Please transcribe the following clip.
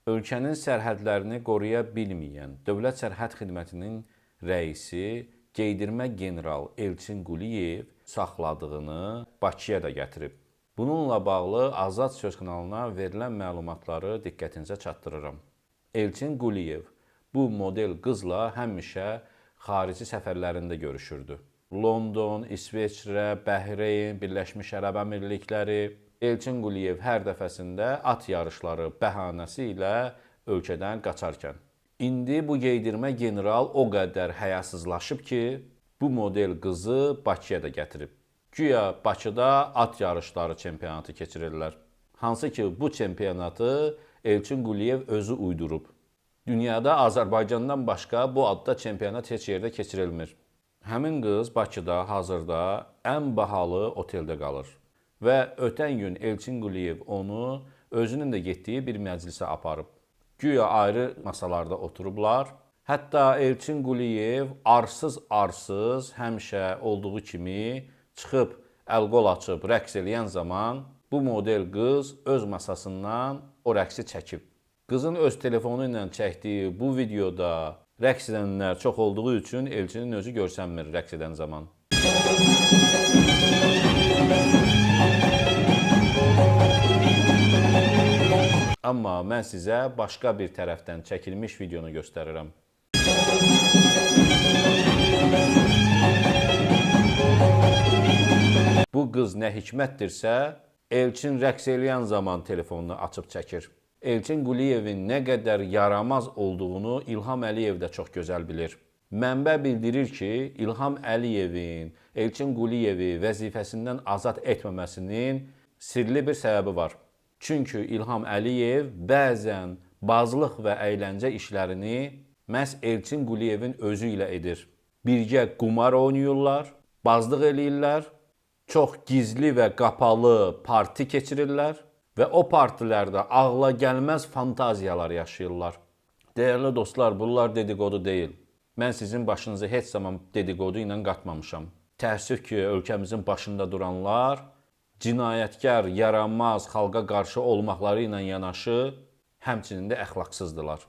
Ölkənin sərhədlərini qoruya bilməyən Dövlət Sərhəd Xidmətinin rəisi Geydirmə general Elçin Quliyev saxladığını Bakıya da gətirib. Bununla bağlı Azad Söz kanalına verilən məlumatları diqqətinizə çatdırıram. Elçin Quliyev bu model qızla həmişə xarici səfərlərində görüşürdü. London, İsveçrə, Bəhreyn, Birləşmiş Ərəb Əmirlikləri. Elçin Quliyev hər dəfəsində at yarışları bəhanəsi ilə ölkədən qaçarkən. İndi bu geydirmə general o qədər həyasızlaşıb ki, bu model qızı Bakıya da gətirib. Güya Bakıda at yarışları çempionatı keçirirlər. Hansı ki, bu çempionatı Elçin Quliyev özü uydurub. Dünyada Azərbaycandan başqa bu adda çempionat heç yerdə keçirilmir. Həmin qız Bakıda hazırda ən bahalı oteldə qalır. Və ötən gün Elçin Quliyev onu özünün də getdiyi bir məclisə aparıb. Güya ayrı masalarda oturublar. Hətta Elçin Quliyev arsız həmişə olduğu kimi çıxıb, əl-qol açıb, rəqs eləyən zaman bu model qız öz masasından o rəqsi çəkib. Qızın öz telefonu ilə çəkdiyi bu videoda rəqs edənlər çox olduğu üçün Elçinin özü görsənmir rəqs edən zaman. Amma mən sizə başqa bir tərəfdən çəkilmiş videonu göstərirəm. Bu qız nə hikmətdirsə, Elçin rəqs eləyən zaman telefonunu açıb çəkir. Elçin Quliyevin nə qədər yaramaz olduğunu İlham Əliyev də çox gözəl bilir. Mənbə bildirir ki, İlham Əliyevin Elçin Quliyevi vəzifəsindən azad etməməsinin sirli bir səbəbi var. Çünki İlham Əliyev bəzən bazlıq və əyləncə işlərini məhz Elçin Quliyevin özü ilə edir. Birgə qumar oynayırlar, bazlıq eləyirlər, çox gizli və qapalı parti keçirirlər və o partilərdə ağla gəlməz fantaziyalar yaşayırlar. Dəyərli dostlar, bunlar dedikodu deyil. Mən sizin başınızı heç zaman dedikodu ilə qatmamışam. Təəssüf ki, ölkəmizin başında duranlar cinayətkar, yaranmaz, xalqa qarşı olmaqları ilə yanaşı, həmçinin də əxlaqsızdılar.